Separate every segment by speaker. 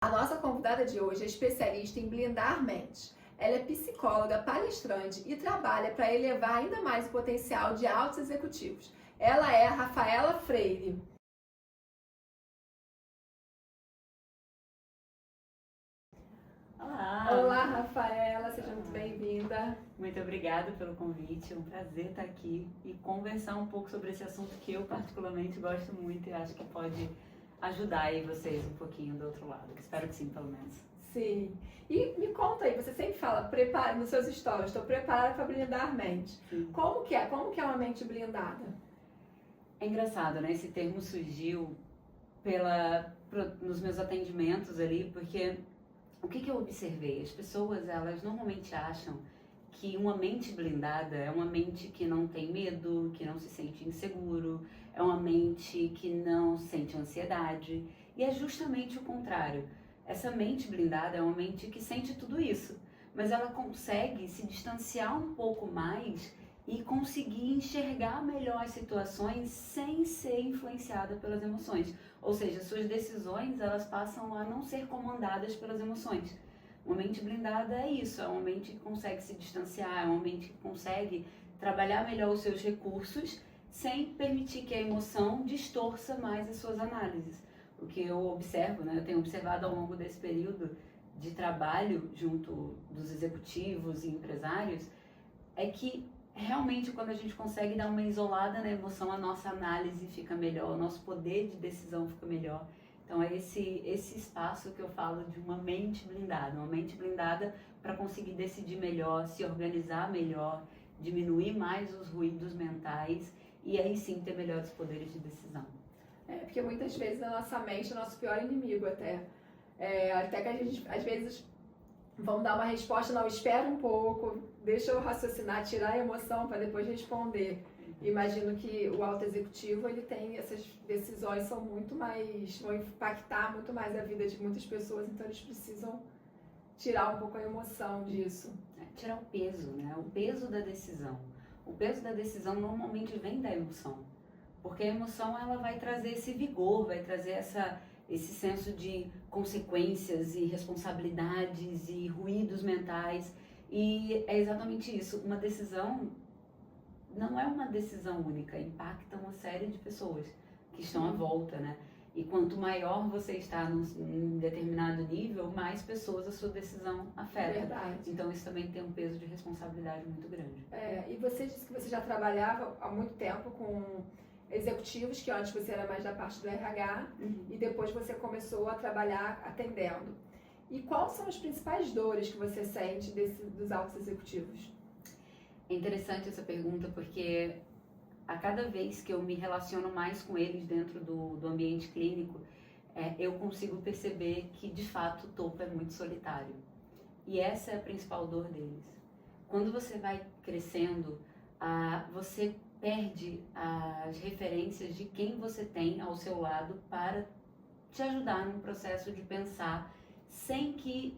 Speaker 1: A nossa convidada de hoje é especialista em blindar mentes. Ela é psicóloga, palestrante e trabalha para elevar ainda mais o potencial de altos executivos. Ela é a Rafaela Freire. Olá, Rafaela, seja muito bem-vinda.
Speaker 2: Muito obrigada pelo convite, é um prazer estar aqui e conversar um pouco sobre esse assunto que eu particularmente gosto muito e acho que pode ajudar aí vocês um pouquinho do outro lado. Espero que sim, pelo menos.
Speaker 1: Sim. E me conta aí, você sempre fala nos seus stories, estou preparada para blindar a mente.
Speaker 2: Sim.
Speaker 1: Como que é? Como que é uma mente blindada?
Speaker 2: É engraçado, né? Esse termo surgiu nos meus atendimentos ali, porque o que eu observei? As pessoas, elas normalmente acham que uma mente blindada é uma mente que não tem medo, que não se sente inseguro, é uma mente que não sente ansiedade. E é justamente o contrário. Essa mente blindada é uma mente que sente tudo isso, mas ela consegue se distanciar um pouco mais e conseguir enxergar melhor as situações sem ser influenciada pelas emoções. Ou seja, suas decisões, elas passam a não ser comandadas pelas emoções. Uma mente blindada é isso, é uma mente que consegue se distanciar, é uma mente que consegue trabalhar melhor os seus recursos sem permitir que a emoção distorça mais as suas análises. O que eu observo, né, eu tenho observado ao longo desse período de trabalho junto dos executivos e empresários, é que realmente quando a gente consegue dar uma isolada na emoção, a nossa análise fica melhor, o nosso poder de decisão fica melhor. Então é esse espaço que eu falo de uma mente blindada para conseguir decidir melhor, se organizar melhor, diminuir mais os ruídos mentais e aí sim ter melhores poderes de decisão.
Speaker 1: Porque muitas vezes a nossa mente é o nosso pior inimigo até. Até que a gente, às vezes, vamos dar uma resposta, não, espera um pouco, deixa eu raciocinar, tirar a emoção para depois responder. Imagino que o alto executivo, ele tem essas decisões, vão impactar muito mais a vida de muitas pessoas, então eles precisam tirar um pouco a emoção disso.
Speaker 2: Tirar o peso, né? O peso da decisão. O peso da decisão normalmente vem da emoção, porque a emoção ela vai trazer esse vigor, vai trazer esse senso de consequências e responsabilidades e ruídos mentais. E é exatamente isso. Uma decisão não é uma decisão única, impacta uma série de pessoas que estão à volta, né? E quanto maior você está num determinado nível, mais pessoas a sua decisão afeta.
Speaker 1: Verdade.
Speaker 2: Então isso também tem um peso de responsabilidade muito grande.
Speaker 1: E você disse que você já trabalhava há muito tempo com executivos, que antes você era mais da parte do RH, e depois você começou a trabalhar atendendo. E quais são as principais dores que você sente dos altos executivos?
Speaker 2: É interessante essa pergunta porque a cada vez que eu me relaciono mais com eles dentro do ambiente clínico, eu consigo perceber que de fato o topo é muito solitário. E essa é a principal dor deles. Quando você vai crescendo, você perde as referências de quem você tem ao seu lado para te ajudar no processo de pensar sem que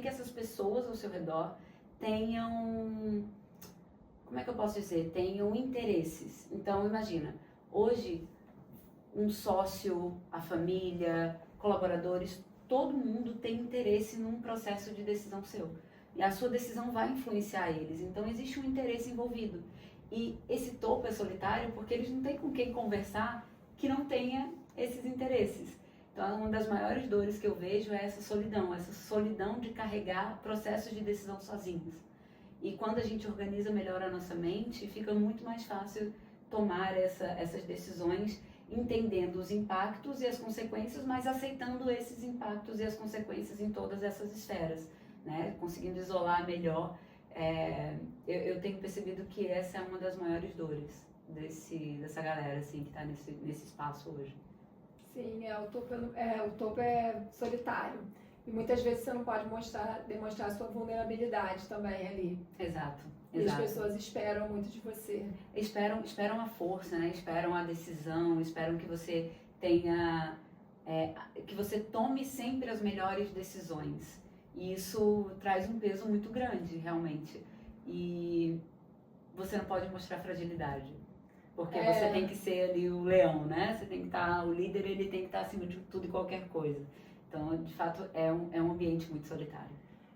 Speaker 2: essas pessoas ao seu redor tenham, como é que eu posso dizer, tenham interesses. Então imagina, hoje um sócio, a família, colaboradores, todo mundo tem interesse num processo de decisão seu. E a sua decisão vai influenciar eles, então existe um interesse envolvido. E esse topo é solitário porque eles não têm com quem conversar que não tenha esses interesses. Então, uma das maiores dores que eu vejo é essa solidão de carregar processos de decisão sozinhos. E quando a gente organiza melhor a nossa mente, fica muito mais fácil tomar essas decisões, entendendo os impactos e as consequências, mas aceitando esses impactos e as consequências em todas essas esferas, né? Conseguindo isolar melhor. Eu tenho percebido que essa é uma das maiores dores dessa galera assim, que está nesse espaço hoje.
Speaker 1: Sim, o topo é solitário. E muitas vezes você não pode demonstrar a sua vulnerabilidade também ali.
Speaker 2: Exato.
Speaker 1: E as pessoas esperam muito de você.
Speaker 2: Esperam a força, né? Esperam a decisão, esperam que você tenha... que você tome sempre as melhores decisões. E isso traz um peso muito grande, realmente. E você não pode mostrar fragilidade. Porque você tem que ser ali o leão, né? Você tem que estar... O líder, ele tem que estar acima de tudo e qualquer coisa. Então, de fato, é um ambiente muito solitário.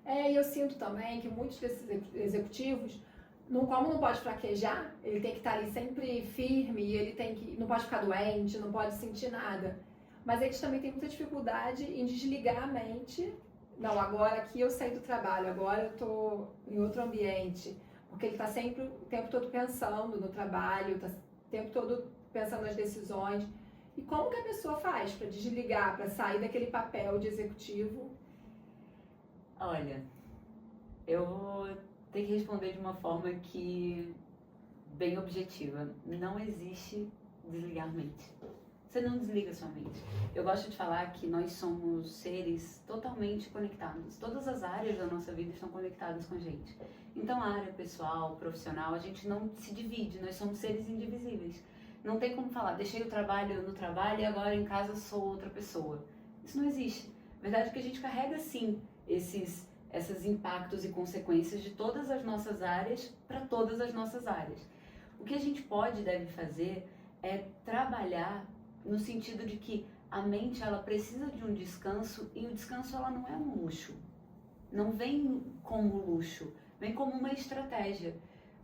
Speaker 1: E eu sinto também que muitos desses executivos, como não pode fraquejar, ele tem que estar ali sempre firme, ele não pode ficar doente, não pode sentir nada. Mas eles também têm muita dificuldade em desligar a mente. Não, agora aqui eu saí do trabalho, agora eu estou em outro ambiente. Porque ele está sempre o tempo todo pensando no trabalho, está o tempo todo pensando nas decisões. E como que a pessoa faz para desligar, para sair daquele papel de executivo?
Speaker 2: Olha, eu tenho que responder de uma forma que bem objetiva. Não existe desligar a mente. Você não desliga sua mente. Eu gosto de falar que nós somos seres totalmente conectados. Todas as áreas da nossa vida estão conectadas com a gente. Então, a área pessoal, profissional, a gente não se divide. Nós somos seres indivisíveis. Não tem como falar, deixei o trabalho no trabalho e agora em casa sou outra pessoa. Isso não existe. A verdade é que a gente carrega, sim, esses impactos e consequências de todas as nossas áreas para todas as nossas áreas. O que a gente pode e deve fazer é trabalhar no sentido de que a mente ela precisa de um descanso e o descanso ela não é um luxo. Não vem como luxo, vem como uma estratégia.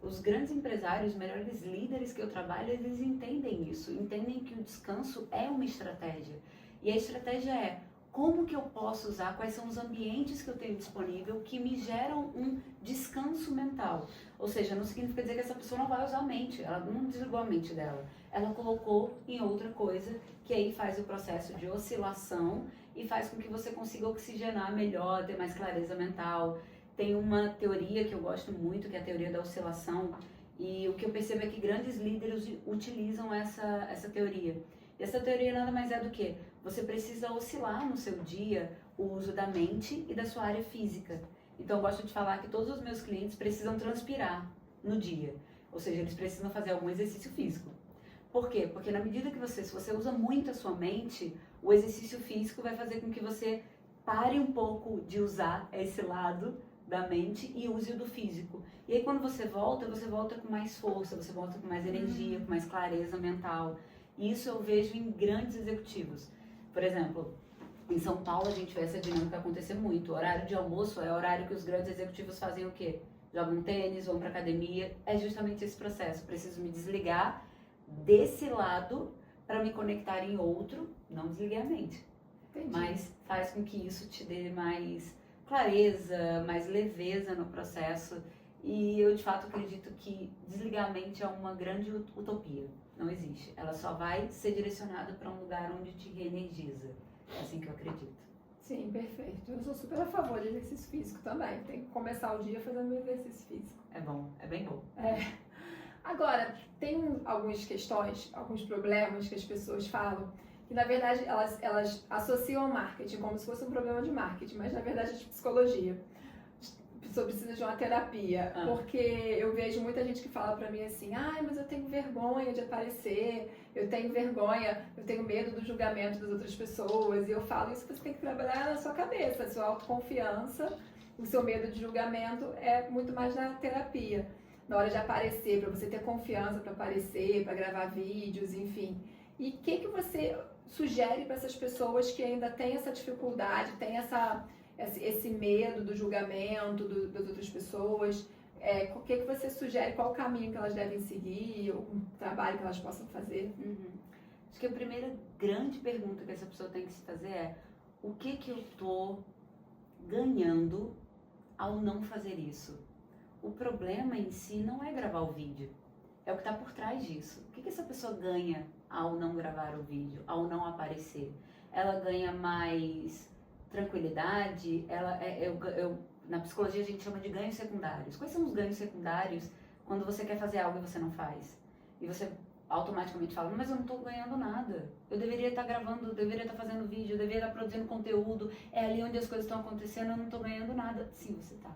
Speaker 2: Os grandes empresários, os melhores líderes que eu trabalho, eles entendem isso, entendem que o descanso é uma estratégia. E a estratégia é como que eu posso usar, quais são os ambientes que eu tenho disponível que me geram um descanso mental. Ou seja, não significa dizer que essa pessoa não vai usar a mente, ela não desligou a mente dela. Ela colocou em outra coisa, que aí faz o processo de oscilação e faz com que você consiga oxigenar melhor, ter mais clareza mental. Tem uma teoria que eu gosto muito, que é a teoria da oscilação, e o que eu percebo é que grandes líderes utilizam essa teoria. E essa teoria nada mais é do que você precisa oscilar no seu dia o uso da mente e da sua área física. Então eu gosto de falar que todos os meus clientes precisam transpirar no dia, ou seja, eles precisam fazer algum exercício físico. Por quê? Porque na medida que se você usa muito a sua mente, o exercício físico vai fazer com que você pare um pouco de usar esse lado da mente e use o do físico. E aí quando você volta com mais força, você volta com mais energia, com mais clareza mental. E isso eu vejo em grandes executivos. Por exemplo, em São Paulo a gente vê essa dinâmica acontecer muito. O horário de almoço é o horário que os grandes executivos fazem o quê? Jogam tênis, vão pra academia. É justamente esse processo. Preciso me desligar desse lado para me conectar em outro. Não desliguei a mente.
Speaker 1: Entendi.
Speaker 2: Mas faz com que isso te dê mais clareza, mais leveza no processo. E eu de fato acredito que desligar a mente é uma grande utopia. Não existe. Ela só vai ser direcionada para um lugar onde te reenergiza. É assim que eu acredito.
Speaker 1: Sim, perfeito. Eu sou super a favor de exercício físico também. Tem que começar o dia fazendo exercício físico.
Speaker 2: É bom, é bem bom.
Speaker 1: Agora, tem algumas questões, alguns problemas que as pessoas falam, que na verdade elas associam ao marketing como se fosse um problema de marketing, mas na verdade é de psicologia. A pessoa precisa de uma terapia, porque eu vejo muita gente que fala pra mim assim, mas eu tenho vergonha de aparecer, eu tenho medo do julgamento das outras pessoas, e eu falo, isso você tem que trabalhar na sua cabeça, a sua autoconfiança, o seu medo de julgamento é muito mais na terapia, na hora de aparecer, pra você ter confiança pra aparecer, pra gravar vídeos, enfim. E o que você sugere para essas pessoas que ainda têm essa dificuldade, têm esse medo do julgamento das outras pessoas? O que você sugere, qual o caminho que elas devem seguir, um trabalho que elas possam fazer?
Speaker 2: Acho que a primeira grande pergunta que essa pessoa tem que se fazer é: o que eu estou ganhando ao não fazer isso? O problema em si não é gravar o vídeo, é o que está por trás disso. O que essa pessoa ganha ao não gravar o vídeo, ao não aparecer? Ela ganha mais tranquilidade? Na psicologia a gente chama de ganhos secundários. Quais são os ganhos secundários quando você quer fazer algo e você não faz? E você automaticamente fala, mas eu não estou ganhando nada. Eu deveria estar gravando, eu deveria estar fazendo vídeo, eu deveria estar produzindo conteúdo. É ali onde as coisas estão acontecendo, eu não estou ganhando nada. Sim, você está.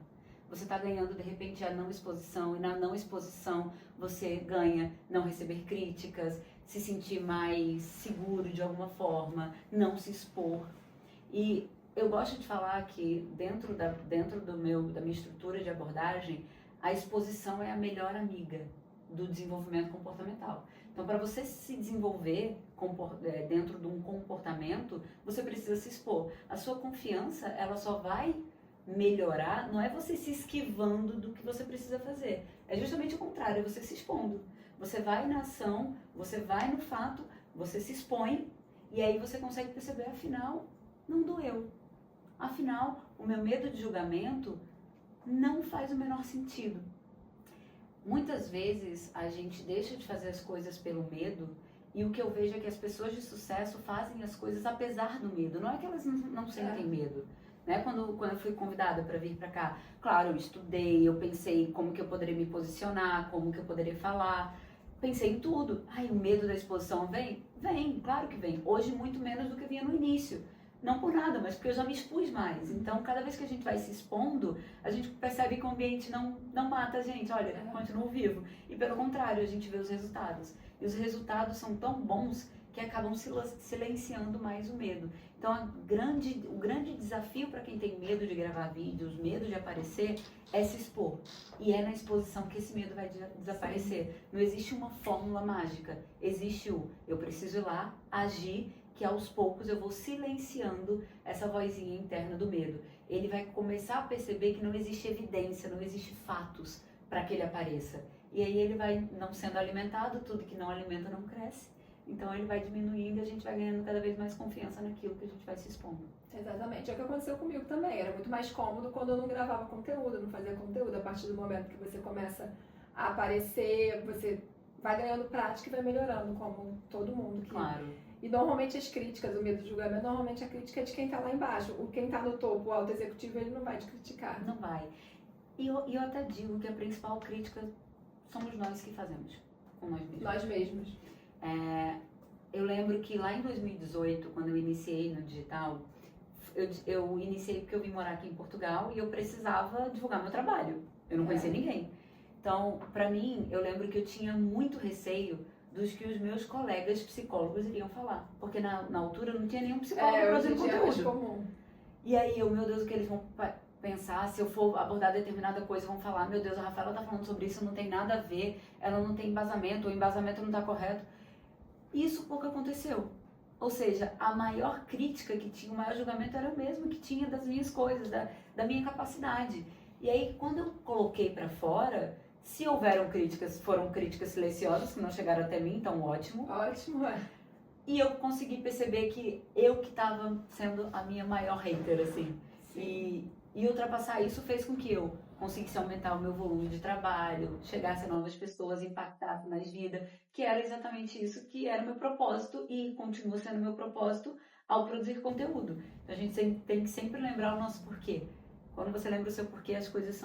Speaker 2: Você está ganhando, de repente, a não exposição. E na não exposição, você ganha não receber críticas, se sentir mais seguro de alguma forma, não se expor. E eu gosto de falar que dentro da minha estrutura de abordagem, a exposição é a melhor amiga do desenvolvimento comportamental. Então, para você se desenvolver dentro de um comportamento, você precisa se expor. A sua confiança, ela só vai melhorar, não é você se esquivando do que você precisa fazer. É justamente o contrário, é você se expondo. Você vai na ação, você vai no fato, você se expõe e aí você consegue perceber, afinal, não doeu. Afinal, o meu medo de julgamento não faz o menor sentido. Muitas vezes a gente deixa de fazer as coisas pelo medo e o que eu vejo é que as pessoas de sucesso fazem as coisas apesar do medo. Não é que elas não sentem medo. Né? Quando eu fui convidada para vir para cá, claro, eu estudei, eu pensei como que eu poderia me posicionar, como que eu poderia falar, pensei em tudo. Ai, o medo da exposição vem? Vem, claro que vem. Hoje muito menos do que vinha no início. Não por nada, mas porque eu já me expus mais. Então, cada vez que a gente vai se expondo, a gente percebe que o ambiente não mata a gente. Olha, continuo vivo. E pelo contrário, a gente vê os resultados. E os resultados são tão bons que acabam silenciando mais o medo. Então, o grande desafio para quem tem medo de gravar vídeos, medo de aparecer, é se expor. E é na exposição que esse medo vai desaparecer. Sim. Não existe uma fórmula mágica. Existe eu preciso ir lá, agir, que aos poucos eu vou silenciando essa vozinha interna do medo. Ele vai começar a perceber que não existe evidência, não existe fatos para que ele apareça. E aí ele vai não sendo alimentado, tudo que não alimenta não cresce. Então ele vai diminuindo e a gente vai ganhando cada vez mais confiança naquilo que a gente vai se expondo.
Speaker 1: Exatamente, é o que aconteceu comigo também. Era muito mais cômodo quando eu não gravava conteúdo, não fazia conteúdo. A partir do momento que você começa a aparecer, você vai ganhando prática e vai melhorando, como todo mundo.
Speaker 2: Claro.
Speaker 1: E normalmente as críticas, o medo de julgamento, normalmente a crítica é de quem está lá embaixo. Quem está no topo, o alto executivo, ele não vai te criticar.
Speaker 2: Não vai. E eu até digo que a principal crítica somos nós que fazemos com nós mesmos.
Speaker 1: Nós mesmos.
Speaker 2: Eu lembro que lá em 2018, quando eu iniciei no digital, eu iniciei porque eu vim morar aqui em Portugal e eu precisava divulgar meu trabalho. Eu não conhecia ninguém. Então, para mim, eu lembro que eu tinha muito receio dos que os meus colegas psicólogos iriam falar. Porque na altura não tinha nenhum psicólogo produzindo conteúdo.
Speaker 1: É comum.
Speaker 2: E aí, meu Deus, o que eles vão pensar, se eu for abordar determinada coisa, vão falar, meu Deus, a Rafaela tá falando sobre isso, não tem nada a ver, ela não tem embasamento, o embasamento não tá correto. Isso pouco aconteceu. Ou seja, a maior crítica que tinha, o maior julgamento era o mesmo que tinha das minhas coisas, da minha capacidade. E aí, quando eu coloquei para fora, se houveram críticas, foram críticas silenciosas, que não chegaram até mim, então ótimo.
Speaker 1: Ótimo,
Speaker 2: E eu consegui perceber que eu que estava sendo a minha maior hater, assim. E ultrapassar isso fez com que eu conseguisse aumentar o meu volume de trabalho, chegasse a novas pessoas, impactasse nas vidas, que era exatamente isso que era o meu propósito e continua sendo o meu propósito ao produzir conteúdo. Então a gente tem que sempre lembrar o nosso porquê. Quando você lembra o seu porquê, as coisas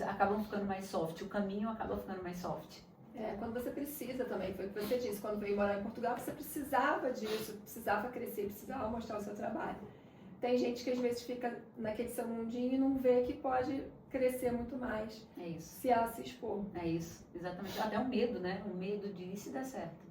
Speaker 2: acabam ficando mais soft, o caminho acaba ficando mais soft.
Speaker 1: Quando você precisa também, foi o que você disse, quando veio morar em Portugal, você precisava disso, precisava crescer, precisava mostrar o seu trabalho. Tem gente que às vezes fica naquele seu mundinho e não vê que pode crescer muito mais.
Speaker 2: É isso.
Speaker 1: Se ela se expor.
Speaker 2: É isso, exatamente. Até o medo, né? O medo de se der certo.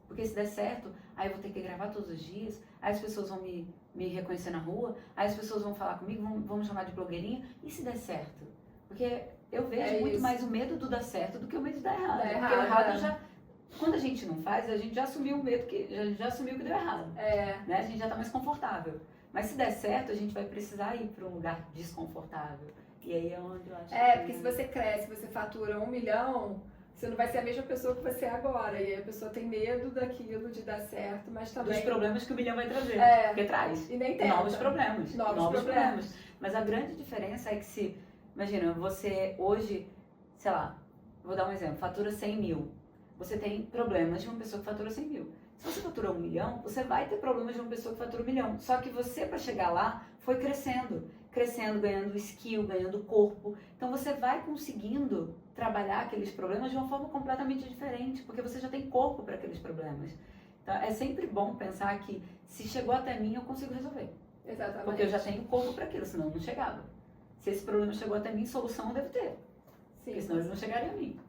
Speaker 2: Porque se der certo, aí eu vou ter que gravar todos os dias, aí as pessoas vão me reconhecer na rua, aí as pessoas vão falar comigo, vão me chamar de blogueirinha, e se der certo? Porque eu vejo muito mais o medo do dar certo do que o medo de dar errado. Porque o errado quando a gente não faz, a gente já assumiu o medo, já assumiu que deu errado. Né? A gente já está mais confortável. Mas se der certo, a gente vai precisar ir para um lugar desconfortável. E aí é onde eu acho
Speaker 1: porque se você cresce, você fatura 1 milhão, você não vai ser a mesma pessoa que você é agora. E aí a pessoa tem medo daquilo, de dar certo, mas também...
Speaker 2: Dos problemas que o 1 milhão vai trazer. Porque traz.
Speaker 1: E nem tenta.
Speaker 2: Novos problemas. Mas a grande diferença é que imagina, você hoje, sei lá, vou dar um exemplo, fatura 100 mil. Você tem problemas de uma pessoa que fatura 100 mil. Se você fatura 1 milhão, você vai ter problemas de uma pessoa que fatura 1 milhão. Só que você, para chegar lá, foi crescendo, ganhando skill, ganhando corpo. Então você vai conseguindo trabalhar aqueles problemas de uma forma completamente diferente, porque você já tem corpo para aqueles problemas. Então é sempre bom pensar que se chegou até mim, eu consigo resolver.
Speaker 1: Exatamente.
Speaker 2: Porque eu já tenho corpo para aquilo, senão não chegava. Se esse problema chegou até mim, solução eu devo ter. Sim. Porque senão eles não chegariam a mim.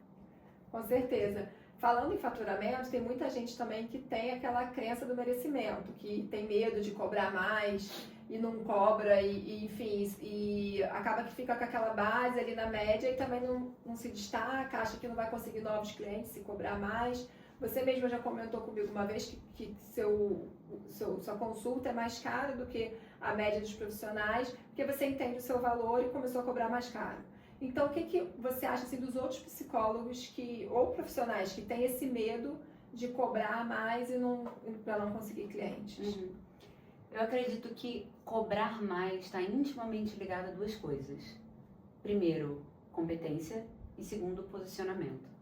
Speaker 1: Com certeza. Falando em faturamento, tem muita gente também que tem aquela crença do merecimento, que tem medo de cobrar mais e não cobra, enfim, e acaba que fica com aquela base ali na média e também não se destaca, acha que não vai conseguir novos clientes se cobrar mais. Você mesma já comentou comigo uma vez que sua consulta é mais cara do que a média dos profissionais, porque você entende o seu valor e começou a cobrar mais caro. Então, o que você acha assim, dos outros psicólogos ou profissionais que têm esse medo de cobrar mais para não conseguir clientes?
Speaker 2: Uhum. Eu acredito que cobrar mais está intimamente ligado a duas coisas. Primeiro, competência e segundo, posicionamento.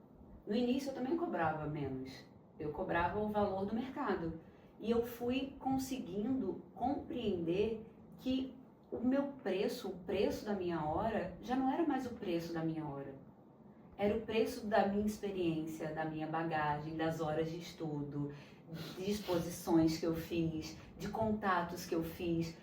Speaker 2: No início eu também cobrava menos. Eu cobrava o valor do mercado. E eu fui conseguindo compreender que o meu preço, o preço da minha hora, já não era mais o preço da minha hora. Era o preço da minha experiência, da minha bagagem, das horas de estudo, de exposições que eu fiz, de contatos que eu fiz.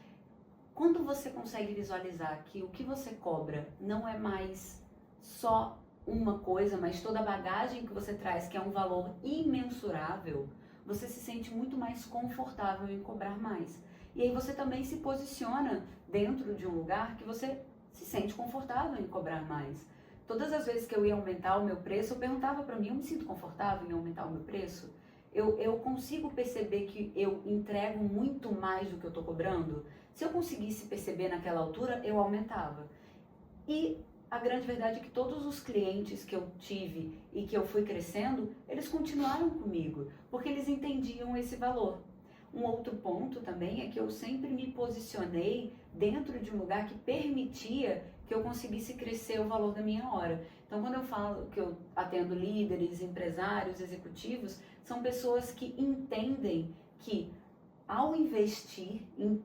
Speaker 2: Quando você consegue visualizar que o que você cobra não é mais só uma coisa, mas toda a bagagem que você traz, que é um valor imensurável, você se sente muito mais confortável em cobrar mais. E aí você também se posiciona dentro de um lugar que você se sente confortável em cobrar mais. Todas as vezes que eu ia aumentar o meu preço, eu perguntava para mim, eu me sinto confortável em aumentar o meu preço? Eu consigo perceber que eu entrego muito mais do que eu estou cobrando? Se eu conseguisse perceber naquela altura, eu aumentava. E a grande verdade é que todos os clientes que eu tive e que eu fui crescendo, eles continuaram comigo, porque eles entendiam esse valor. Um outro ponto também é que eu sempre me posicionei dentro de um lugar que permitia que eu conseguisse crescer o valor da minha hora. Então, quando eu falo que eu atendo líderes, empresários, executivos, são pessoas que entendem que ao investir,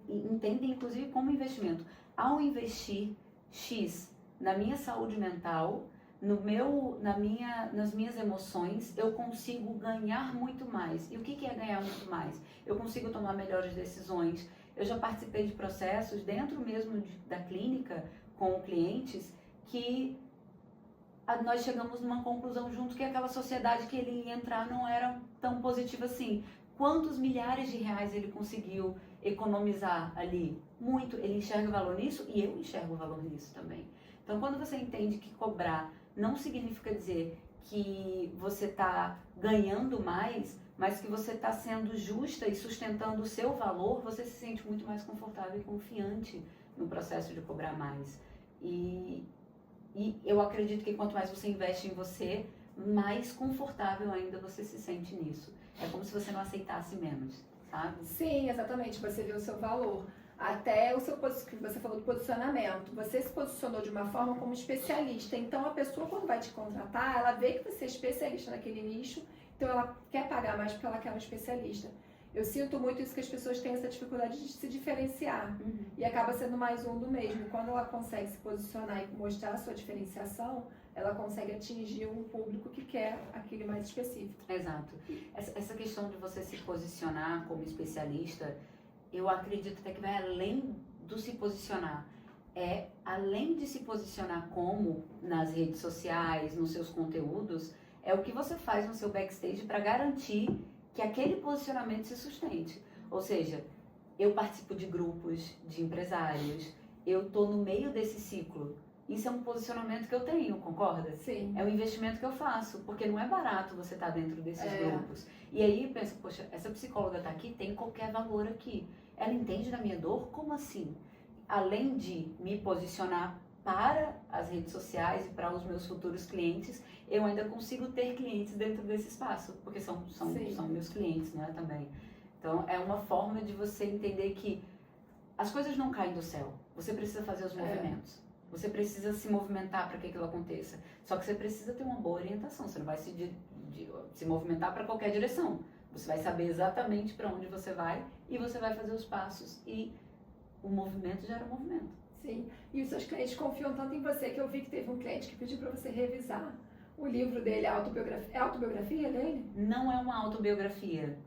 Speaker 2: entendem inclusive como investimento, ao investir X na minha saúde mental, nas minhas emoções, eu consigo ganhar muito mais. E o que é ganhar muito mais? Eu consigo tomar melhores decisões. Eu já participei de processos dentro mesmo da clínica com clientes que nós chegamos numa conclusão junto que aquela sociedade que ele ia entrar não era tão positiva assim. Quantos milhares de reais ele conseguiu economizar ali? Muito. Ele enxerga o valor nisso e eu enxergo o valor nisso também. Então, quando você entende que cobrar não significa dizer que você está ganhando mais, mas que você está sendo justa e sustentando o seu valor, você se sente muito mais confortável e confiante no processo de cobrar mais. E eu acredito que quanto mais você investe em você, mais confortável ainda você se sente nisso. É como se você não aceitasse menos, sabe?
Speaker 1: Sim, exatamente. Você vê o seu valor. Até o seu que você falou do posicionamento. Você se posicionou de uma forma como especialista. Então, a pessoa, quando vai te contratar, ela vê que você é especialista naquele nicho. Então, ela quer pagar mais porque ela quer um especialista. Eu sinto muito isso, que as pessoas têm essa dificuldade de se diferenciar. E acaba sendo mais um do mesmo. Quando ela consegue se posicionar e mostrar a sua diferenciação, ela consegue atingir um público que quer aquele mais específico.
Speaker 2: Exato. Essa questão de você se posicionar como especialista, eu acredito até que vai além do se posicionar. Além de se posicionar como nas redes sociais, nos seus conteúdos, é o que você faz no seu backstage para garantir que aquele posicionamento se sustente. Ou seja, eu participo de grupos de empresários, eu estou no meio desse ciclo. Isso é um posicionamento que eu tenho, concorda?
Speaker 1: Sim.
Speaker 2: É um investimento que eu faço, porque não é barato você estar dentro desses grupos. E aí eu penso, poxa, essa psicóloga está aqui, tem qualquer valor aqui. Ela entende da minha dor? Como assim? Além de me posicionar para as redes sociais e para os meus futuros clientes, eu ainda consigo ter clientes dentro desse espaço, porque são meus clientes, não é, também. Então, é uma forma de você entender que as coisas não caem do céu. Você precisa fazer os movimentos. Você precisa se movimentar para que aquilo aconteça. Só que você precisa ter uma boa orientação. Você não vai se movimentar para qualquer direção. Você vai saber exatamente para onde você vai e você vai fazer os passos. E o movimento gera movimento.
Speaker 1: Sim. E os seus clientes confiam tanto em você que eu vi que teve um cliente que pediu para você revisar o livro dele, a autobiografia. É a autobiografia dele?
Speaker 2: Não é uma autobiografia.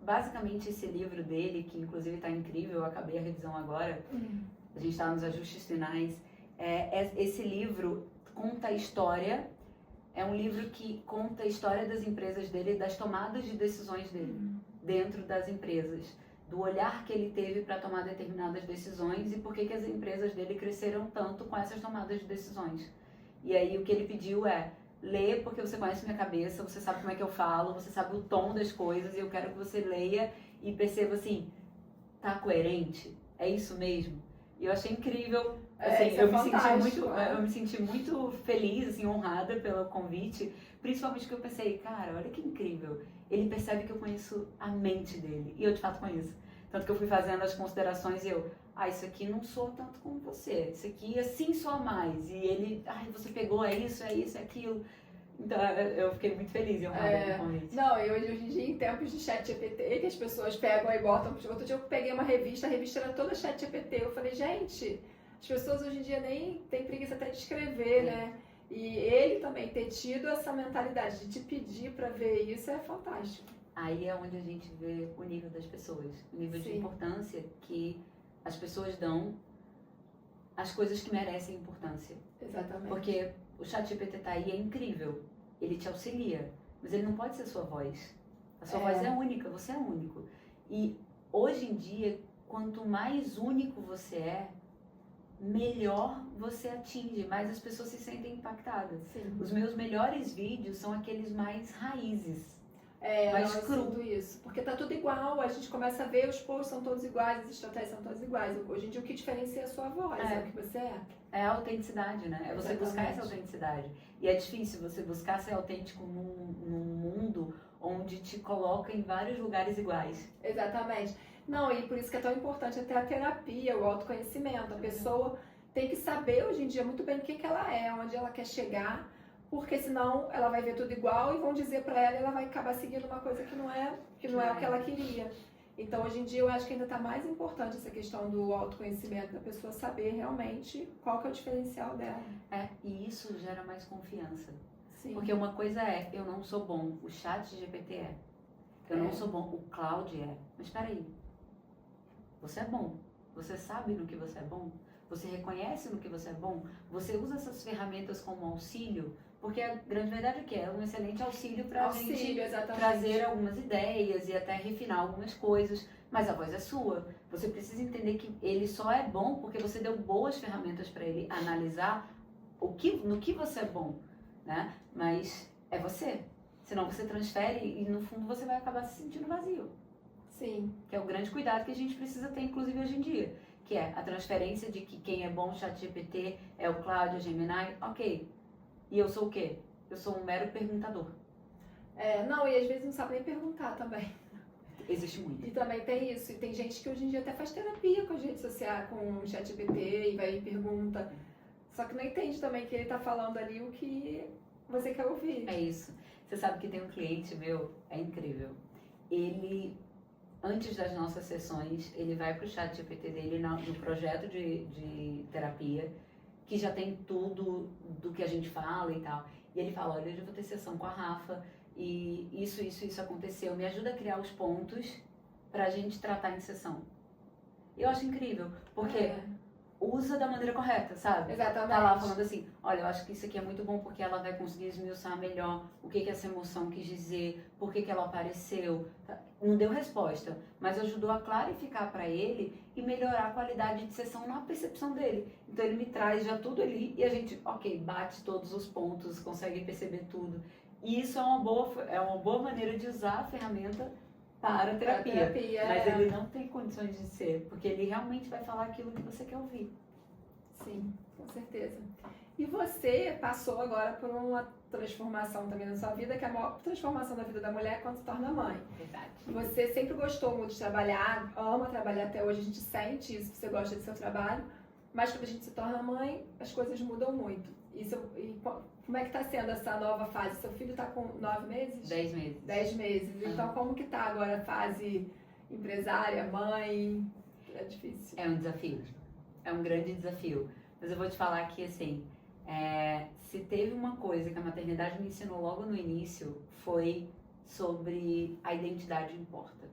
Speaker 2: Basicamente esse livro dele, que inclusive está incrível, eu acabei a revisão agora, a gente está nos ajustes finais. Esse livro conta a história, é um livro que conta a história das empresas dele, das tomadas de decisões dele dentro das empresas, do olhar que ele teve para tomar determinadas decisões e por que as empresas dele cresceram tanto com essas tomadas de decisões. E aí o que ele pediu lê porque você conhece minha cabeça, você sabe como é que eu falo, você sabe o tom das coisas, e eu quero que você leia e perceba assim, tá coerente? É isso mesmo? E eu achei incrível, assim,
Speaker 1: Isso é fantástico,
Speaker 2: eu me senti muito feliz, assim, honrada pelo convite, principalmente que eu pensei, cara, olha que incrível, ele percebe que eu conheço a mente dele, e eu de fato conheço. Tanto que eu fui fazendo as considerações e eu, isso aqui não soa tanto como você, isso aqui assim soa mais, e ele, você pegou, é isso, é aquilo. Então eu fiquei muito feliz e honrada com o convite.
Speaker 1: Não, e hoje em dia, em tempos de chat GPT, que as pessoas pegam e botam. Outro dia eu peguei uma revista, a revista era toda chat GPT. Eu falei, gente, as pessoas hoje em dia nem têm preguiça até de escrever, né? E ele também ter tido essa mentalidade de te pedir para ver isso é fantástico.
Speaker 2: Aí é onde a gente vê o nível das pessoas, o nível de importância que as pessoas dão às coisas que merecem importância.
Speaker 1: Exatamente.
Speaker 2: Porque o ChatGPT tá aí, é incrível, ele te auxilia, mas ele não pode ser sua voz. A sua voz é única, você é único. E hoje em dia, quanto mais único você é, melhor você atinge, mais as pessoas se sentem impactadas.
Speaker 1: Sim.
Speaker 2: Os meus melhores vídeos são aqueles mais raízes.
Speaker 1: Mais cru. Isso, porque tá tudo igual, a gente começa a ver, os posts são todos iguais, as estratégias são todas iguais. Hoje em dia o que diferencia é a sua voz, é o que você é.
Speaker 2: É a autenticidade, né? É você buscar essa autenticidade. E é difícil você buscar ser autêntico num mundo onde te coloca em vários lugares iguais.
Speaker 1: Exatamente. Não, e por isso que é tão importante até a terapia, o autoconhecimento. A pessoa tem que saber hoje em dia muito bem o que ela é, onde ela quer chegar, porque senão ela vai ver tudo igual e vão dizer para ela e ela vai acabar seguindo uma coisa que não é o que ela queria. Então, hoje em dia, eu acho que ainda está mais importante essa questão do autoconhecimento, da pessoa saber realmente qual que é o diferencial dela.
Speaker 2: E isso gera mais confiança.
Speaker 1: Sim.
Speaker 2: Porque uma coisa é, eu não sou bom, o ChatGPT é. Eu não sou bom, o Cloud é. Mas espera aí, você é bom, você sabe no que você é bom, você reconhece no que você é bom, você usa essas ferramentas como auxílio, porque a grande verdade é que é um excelente auxílio para a gente trazer algumas ideias e até refinar algumas coisas, mas a voz é sua. Você precisa entender que ele só é bom porque você deu boas ferramentas para ele analisar no que você é bom, né? Mas é você. Senão você transfere e no fundo você vai acabar se sentindo vazio.
Speaker 1: Sim.
Speaker 2: Que é o grande cuidado que a gente precisa ter, inclusive hoje em dia. Que é a transferência de que quem é bom ChatGPT é o Claude, a Gemini, ok. E eu sou o quê? Eu sou um mero perguntador.
Speaker 1: Não, e às vezes não sabe nem perguntar também.
Speaker 2: Existe muito.
Speaker 1: E também tem isso. E tem gente que hoje em dia até faz terapia com as redes sociais, com o ChatGPT, e vai e pergunta. Só que não entende também que ele tá falando ali o que você quer ouvir.
Speaker 2: É isso. Você sabe que tem um cliente meu, é incrível. Ele, antes das nossas sessões, ele vai pro ChatGPT dele no projeto de terapia, que já tem tudo do que a gente fala e tal. E ele fala, olha, hoje eu vou ter sessão com a Rafa, e isso aconteceu. Me ajuda a criar os pontos pra gente tratar em sessão. Eu acho incrível, porque usa da maneira correta, sabe?
Speaker 1: Exatamente.
Speaker 2: Tá lá falando assim, olha, eu acho que isso aqui é muito bom porque ela vai conseguir esmiuçar melhor o que essa emoção quis dizer, por que ela apareceu. Não deu resposta, mas ajudou a clarificar para ele e melhorar a qualidade de sessão na percepção dele. Então ele me traz já tudo ali e a gente, ok, bate todos os pontos, consegue perceber tudo. E isso é uma boa maneira de usar a ferramenta para a terapia. Mas ele não tem condições de ser, porque ele realmente vai falar aquilo que você quer ouvir.
Speaker 1: Sim, com certeza. E você passou agora por uma transformação também na sua vida, que é a maior transformação da vida da mulher é quando se torna mãe.
Speaker 2: Verdade.
Speaker 1: Você sempre gostou muito de trabalhar, ama trabalhar até hoje, a gente sente isso, que você gosta do seu trabalho, mas quando a gente se torna mãe, as coisas mudam muito. E como é que está sendo essa nova fase? Seu filho está com 9 meses?
Speaker 2: 10 meses.
Speaker 1: 10 meses. Então, como que está agora a fase empresária, mãe? É difícil.
Speaker 2: É um desafio. É um grande desafio. Mas eu vou te falar que, assim, se teve uma coisa que a maternidade me ensinou logo no início, foi sobre a identidade importa.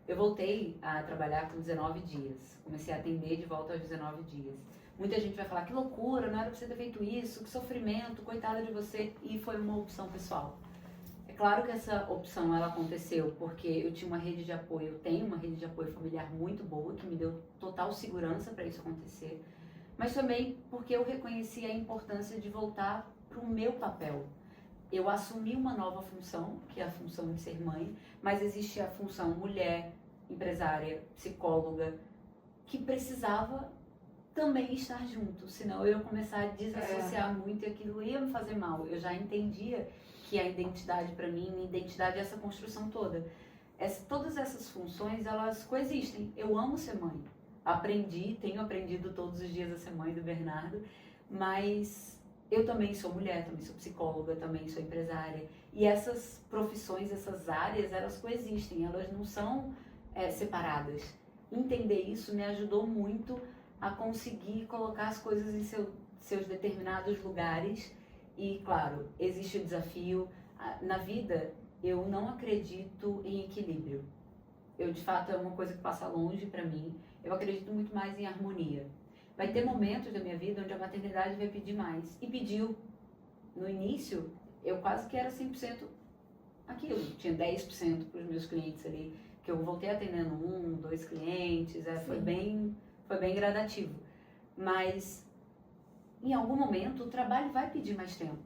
Speaker 2: Eu voltei a trabalhar com 19 dias. Comecei a atender de volta aos 19 dias. Muita gente vai falar, que loucura, não era pra você ter feito isso, que sofrimento, coitada de você. E foi uma opção pessoal. É claro que essa opção ela aconteceu porque eu tinha uma rede de apoio, eu tenho uma rede de apoio familiar muito boa, que me deu total segurança para isso acontecer. Mas também porque eu reconheci a importância de voltar para o meu papel. Eu assumi uma nova função, que é a função de ser mãe, mas existe a função mulher, empresária, psicóloga, que precisava também estar junto, senão eu ia começar a desassociar muito e aquilo ia me fazer mal. Eu já entendia que a identidade para mim, minha identidade é essa construção toda. Todas essas funções, elas coexistem. Eu amo ser mãe. Tenho aprendido todos os dias a ser mãe do Bernardo, mas eu também sou mulher, também sou psicóloga, também sou empresária. E essas profissões, essas áreas, elas coexistem, elas não são separadas. Entender isso me ajudou muito a conseguir colocar as coisas em seus determinados lugares. E, claro, existe o desafio. Na vida, eu não acredito em equilíbrio. De fato, é uma coisa que passa longe para mim. Eu acredito muito mais em harmonia. Vai ter momentos da minha vida onde a maternidade vai pedir mais. E pediu. No início, eu quase que era 100% aquilo. Tinha 10% para os meus clientes ali, que eu voltei atendendo 2 clientes. Foi bem gradativo. Mas, em algum momento, o trabalho vai pedir mais tempo.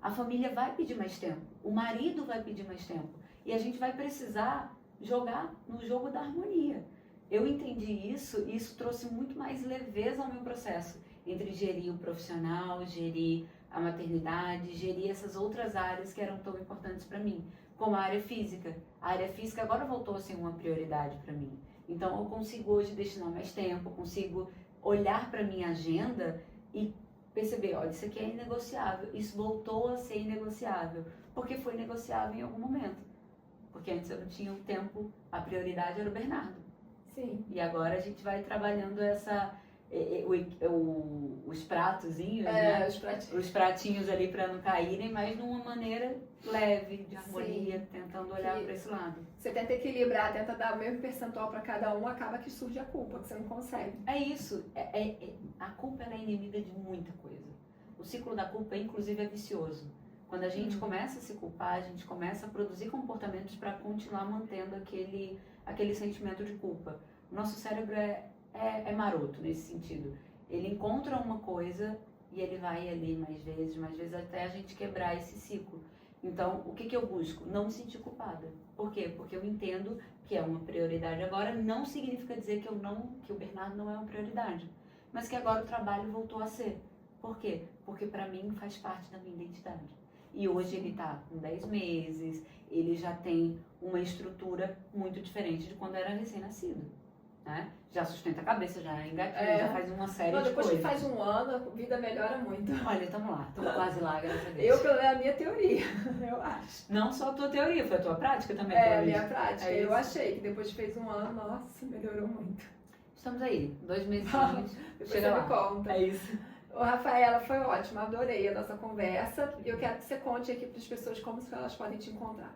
Speaker 2: A família vai pedir mais tempo. O marido vai pedir mais tempo. E a gente vai precisar jogar no jogo da harmonia. Eu entendi isso e isso trouxe muito mais leveza ao meu processo. Entre gerir o profissional, gerir a maternidade, gerir essas outras áreas que eram tão importantes para mim. Como a área física. A área física agora voltou a ser uma prioridade para mim. Então eu consigo hoje destinar mais tempo, consigo olhar para minha agenda e perceber, olha, isso aqui é inegociável, isso voltou a ser inegociável, porque foi negociável em algum momento. Porque antes eu não tinha um tempo, a prioridade era o Bernardo.
Speaker 1: Sim.
Speaker 2: E agora a gente vai trabalhando os pratozinhos, né? Os pratinhos ali para não caírem, mas de uma maneira leve, de harmonia, tentando olhar para esse lado.
Speaker 1: Você tenta equilibrar, tenta dar o mesmo percentual para cada um, acaba que surge a culpa, que você não consegue.
Speaker 2: É isso. A culpa ela é inimiga de muita coisa. O ciclo da culpa, inclusive, é vicioso. Quando a gente começa a se culpar, a gente começa a produzir comportamentos para continuar mantendo aquele sentimento de culpa. O nosso cérebro é maroto nesse sentido. Ele encontra uma coisa e ele vai ali mais vezes, até a gente quebrar esse ciclo. Então, o que eu busco? Não me sentir culpada. Por quê? Porque eu entendo que é uma prioridade agora, não significa dizer que o Bernardo não é uma prioridade, mas que agora o trabalho voltou a ser. Por quê? Porque para mim faz parte da minha identidade. E hoje ele está com 10 meses, ele já tem uma estrutura muito diferente de quando era recém-nascido. Né? Já sustenta a cabeça, já engatinha, já faz uma série de coisas.
Speaker 1: Depois que faz um ano, a vida melhora muito.
Speaker 2: Olha, estamos lá, estamos quase lá, graças a Deus.
Speaker 1: É a minha teoria, eu acho.
Speaker 2: Não só a tua teoria, foi a tua prática também.
Speaker 1: A minha prática. Eu achei que depois que fez um ano, nossa, melhorou muito.
Speaker 2: Estamos aí, 2 meses.
Speaker 1: Depois você me conta.
Speaker 2: É isso.
Speaker 1: Ô, Rafaela, foi ótimo, adorei a nossa conversa. E eu quero que você conte aqui para as pessoas como elas podem te encontrar.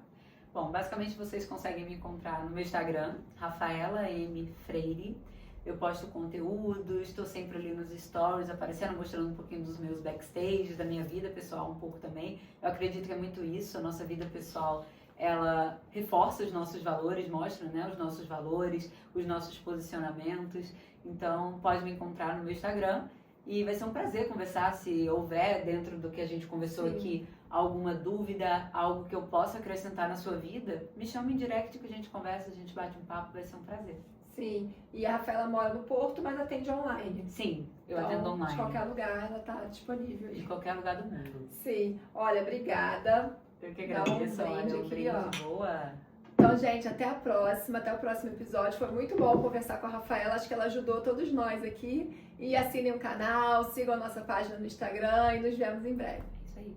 Speaker 2: Bom, basicamente vocês conseguem me encontrar no meu Instagram, Rafaela M. Freire. Eu posto conteúdo, estou sempre ali nos stories, aparecendo, mostrando um pouquinho dos meus backstage, da minha vida pessoal um pouco também. Eu acredito que é muito isso, a nossa vida pessoal, ela reforça os nossos valores, mostra, né, os nossos valores, os nossos posicionamentos. Então, pode me encontrar no meu Instagram. E vai ser um prazer conversar, se houver dentro do que a gente conversou aqui, alguma dúvida, algo que eu possa acrescentar na sua vida, me chame em direct que a gente conversa, a gente bate um papo, vai ser um prazer.
Speaker 1: Sim, e a Rafaela mora no Porto, mas atende online.
Speaker 2: Sim, eu atendo online.
Speaker 1: De qualquer lugar ela está disponível.
Speaker 2: De qualquer lugar do mundo.
Speaker 1: Sim, olha, obrigada.
Speaker 2: Eu que agradeço, olha, um brinde boa.
Speaker 1: Então, gente, até a próxima, até o próximo episódio. Foi muito bom conversar com a Rafaela, acho que ela ajudou todos nós aqui. E assinem o canal, sigam a nossa página no Instagram e nos vemos em breve.
Speaker 2: É isso aí.